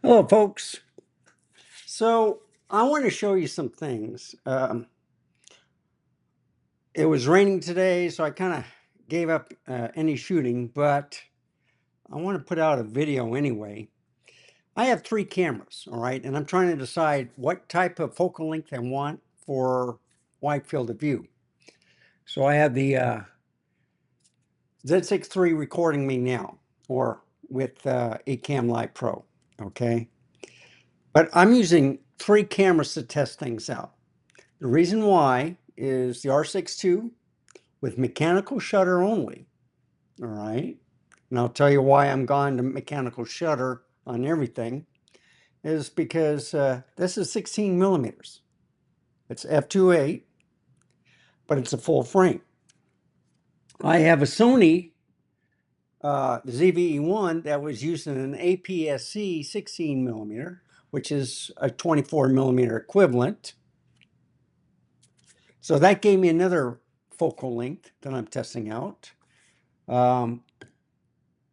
Hello, folks. So I want to show you some things. It was raining today, so I kind of gave up any shooting, but I want to put out a video anyway. I have three cameras, all right, and I'm trying to decide what type of focal length I want for wide field of view. So I have the Z6 III recording me now, or with Ecamm Live Pro, okay? But I'm using three cameras to test things out. The reason why is the R6 II with mechanical shutter only. All right. And I'll tell you why I'm gone to mechanical shutter on everything is because this is 16 millimeters. It's f2.8, but it's a full frame. I have a Sony ZVE1 that was using an APS-C 16 millimeter, which is a 24 millimeter equivalent. So that gave me another focal length that I'm testing out. I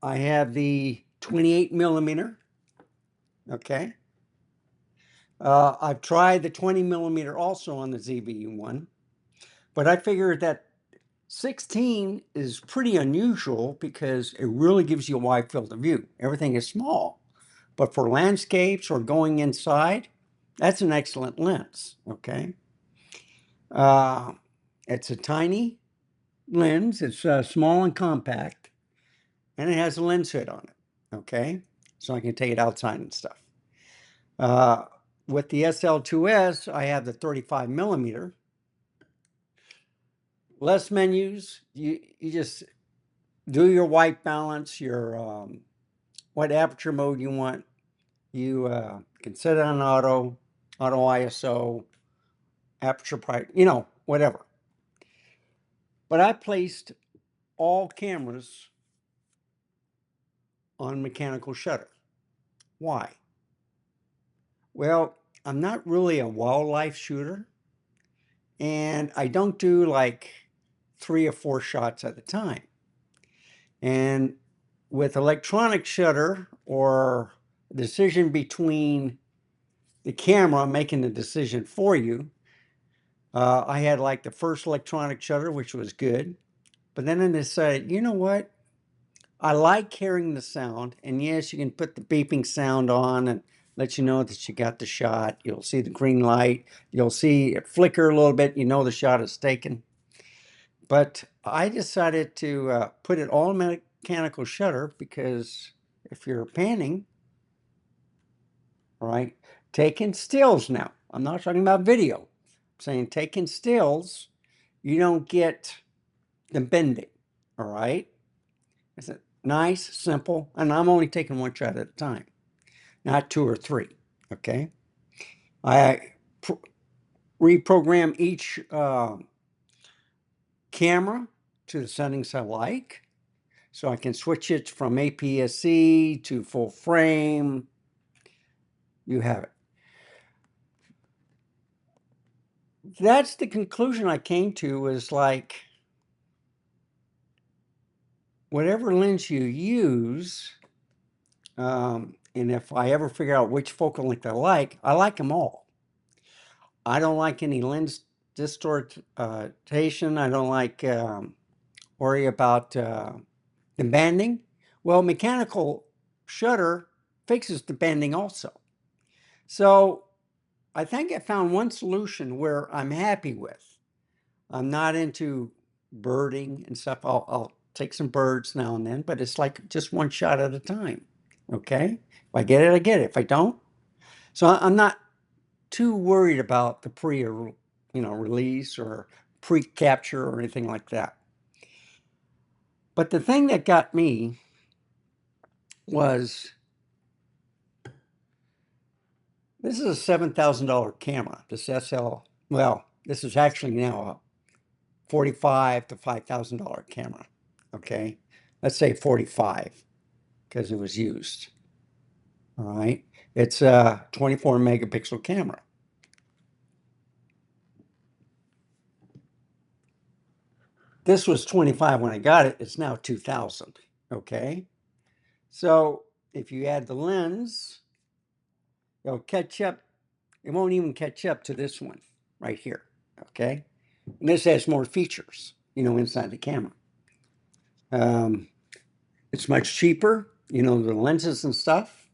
have the 28 millimeter. Okay. I've tried the 20 millimeter also on the ZVE1, but I figured that 16 is pretty unusual because it really gives you a wide field of view. Everything is small, but for landscapes or going inside, that's an excellent lens. Okay. Uh, it's a tiny lens. It's small and compact, and it has a lens hood on it. Okay. So I can take it outside and stuff. With the SL2S, I have the 35 millimeter. Less menus. You just do your white balance, your what aperture mode you want. You can set it on auto ISO, aperture price, whatever. But I placed all cameras on mechanical shutter. Why? Well, I'm not really a wildlife shooter, and I don't do like 3 or 4 shots at a time. And with electronic shutter or decision between the camera making the decision for you, I had like the first electronic shutter, which was good. But then I decided, you know what? I like hearing the sound. And yes, you can put the beeping sound on and let you know that you got the shot. You'll see the green light. You'll see it flicker a little bit. You know the shot is taken. But I decided to put it all in mechanical shutter because if you're panning, right, taking stills now, I'm not talking about video, I'm saying taking stills, you don't get the bending, all right? It's a nice, simple, and I'm only taking one shot at a time, not 2 or 3, okay? I reprogram each camera to the settings I like. So I can switch it from APS-C to full frame. You have it. That's the conclusion I came to, was like, whatever lens you use, and if I ever figure out which focal length I like them all. I don't like any lens distortion. I don't like worry about the banding. Well, mechanical shutter fixes the banding also. So I think I found one solution where I'm happy with. I'm not into birding and stuff. I'll take some birds now and then, but it's like just one shot at a time. Okay? If I get it, I get it. If I don't, so I'm not too worried about the release or pre-capture or anything like that. But the thing that got me was this is a $7,000 camera. This SL, well, this is actually now a $45,000 to $5,000 camera. Okay, let's say 45 because it was used. All right, it's a 24 megapixel camera. This was 25 when I got it. It's now 2000. Okay, so if you add the lens, It'll catch up. It won't even catch up to this one right here. Okay. And this has more features, inside the camera. Um, it's much cheaper, the lenses and stuff.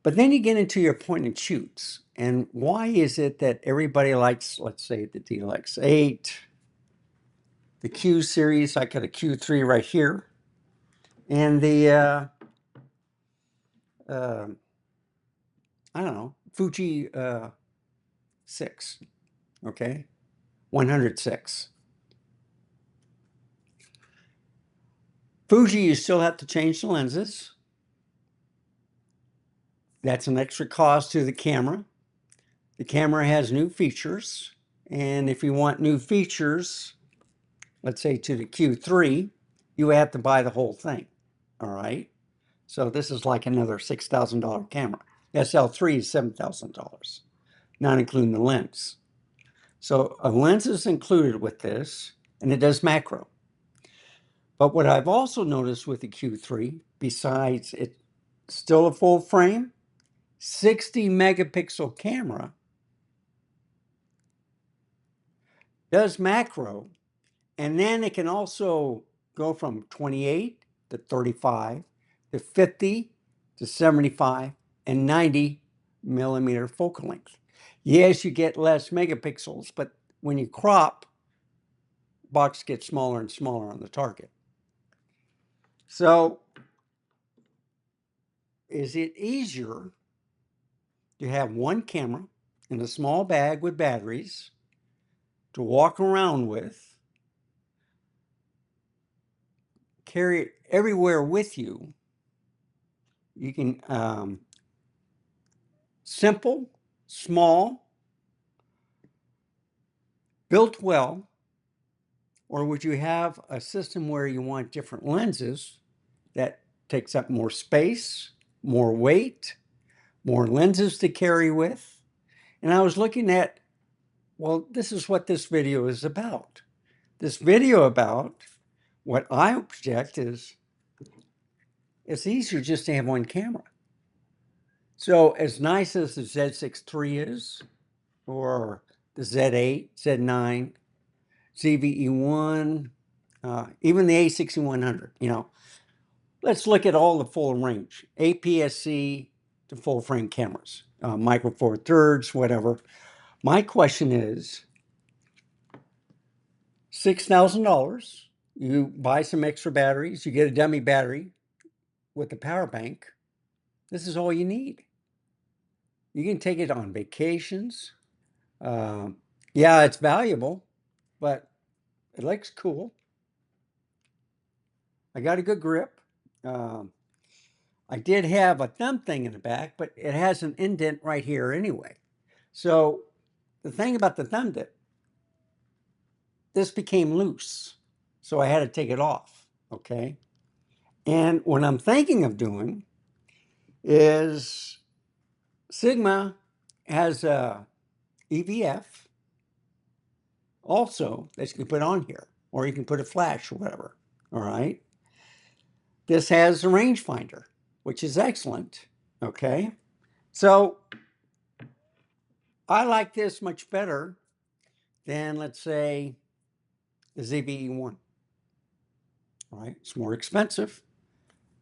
But then you get into your point and shoots. And why is it that everybody likes, let's say, the DLX8, the Q series? I got a Q3 right here, and the I don't know, Fuji 6, okay, 106. Fuji, you still have to change the lenses. That's an extra cost to the camera. The camera has new features, and if you want new features, let's say to the Q3, you have to buy the whole thing, all right? So this is like another $6,000 camera. SL3 is $7,000, not including the lens. So a lens is included with this, and it does macro. But what I've also noticed with the Q3, besides it's still a full frame, 60 megapixel camera does macro, and then it can also go from 28 to 35 to 50 to 75 and 90 millimeter focal length. Yes, you get less megapixels, but when you crop, box gets smaller and smaller on the target. So is it easier to have one camera in a small bag with batteries to walk around with, carry it everywhere with you? You can simple, small, built well, or would you have a system where you want different lenses that takes up more space, more weight, more lenses to carry with? And I was looking at, well, this is what this video is about. This video about what I project is it's easier just to have one camera. So as nice as the Z6 III is, or the Z8, Z9, ZVE1, even the A6100, let's look at all the full range, APS-C to full frame cameras, micro four thirds, whatever. My question is, $6,000, you buy some extra batteries, you get a dummy battery with the power bank. This is all you need. You can take it on vacations. Yeah, it's valuable, but it looks cool. I got a good grip. I did have a thumb thing in the back, but it has an indent right here anyway. So the thing about the thumb tip, this became loose, so I had to take it off, okay? And what I'm thinking of doing is Sigma has a EVF also that you can put on here, or you can put a flash or whatever, all right? This has a rangefinder, which is excellent, okay? So I like this much better than, let's say, the ZVE1, all right? It's more expensive,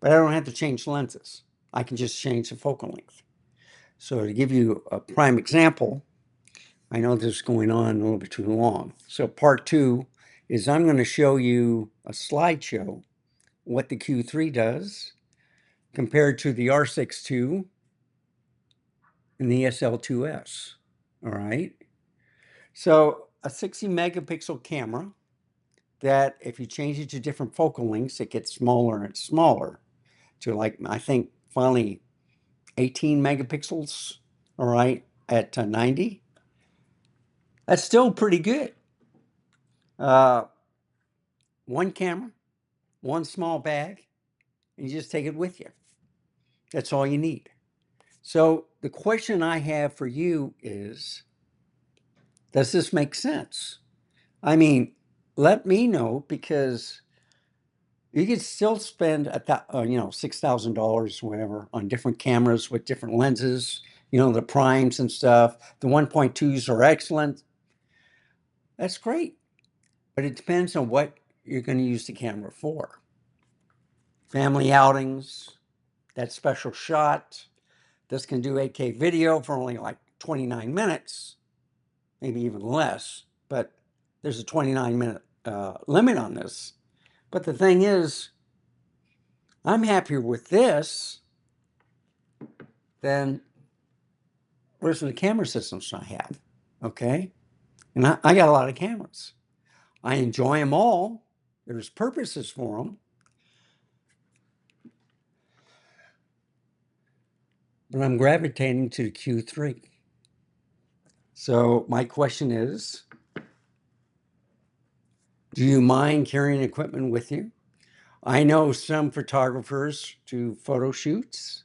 but I don't have to change lenses. I can just change the focal length. So to give you a prime example, I know this is going on a little bit too long. So part 2 is I'm going to show you a slideshow, what the Q3 does compared to the R6 II and the SL2S, all right? So a 60 megapixel camera that if you change it to different focal lengths, it gets smaller and smaller to like, I think finally 18 megapixels, all right, at 90. That's still pretty good. One camera, one small bag, and you just take it with you. That's all you need. So the question I have for you is, does this make sense? I mean, let me know, because you could still spend $6,000 or whatever on different cameras with different lenses the primes and stuff. The 1.2s are excellent. That's great. But it depends on what you're going to use the camera for. Family outings, that special shot. This can do 8K video for only like 29 minutes, maybe even less. But there's a 29-minute limit on this. But the thing is, I'm happier with this than versus the camera systems I have. Okay? And I got a lot of cameras. I enjoy them all. There's purposes for them. But I'm gravitating to the Q3. So my question is, do you mind carrying equipment with you? I know some photographers do photo shoots.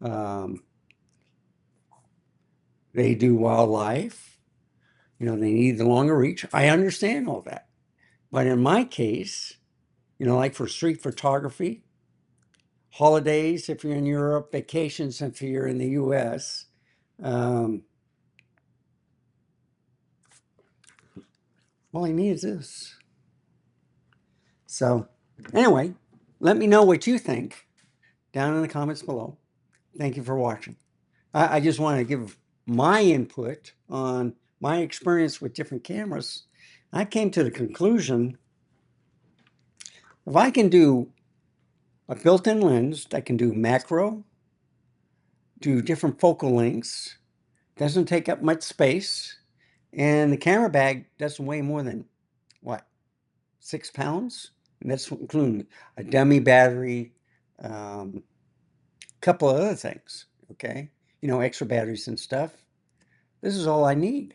They do wildlife. They need the longer reach. I understand all that. But in my case, like for street photography, holidays if you're in Europe, vacations if you're in the US, all I need is this. So anyway, let me know what you think down in the comments below. Thank you for watching. I just want to give my input on my experience with different cameras. I came to the conclusion, if I can do a built-in lens that can do macro, do different focal lengths, doesn't take up much space, and the camera bag doesn't weigh more than, what, 6 pounds? And that's including a dummy battery, couple of other things, okay? Extra batteries and stuff. This is all I need.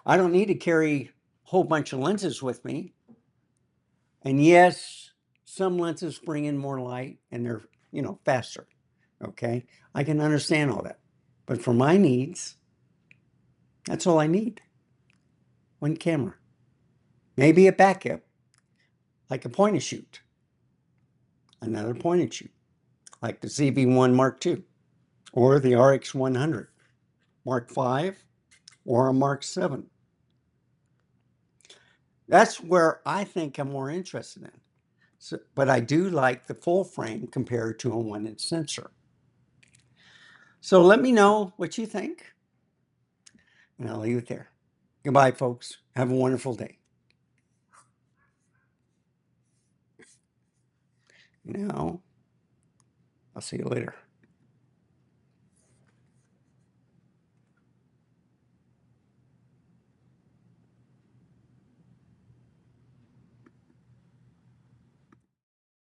I don't need to carry a whole bunch of lenses with me. And yes, some lenses bring in more light and they're, faster, okay? I can understand all that. But for my needs, that's all I need. One camera. Maybe a backup, like a point and shoot. Another point and shoot, like the ZV-1 Mark II, or the RX-100, Mark V, or a Mark VII. That's where I think I'm more interested in. So, but I do like the full frame compared to a 1-inch sensor. So let me know what you think, and I'll leave it there. Goodbye, folks. Have a wonderful day. Now, I'll see you later.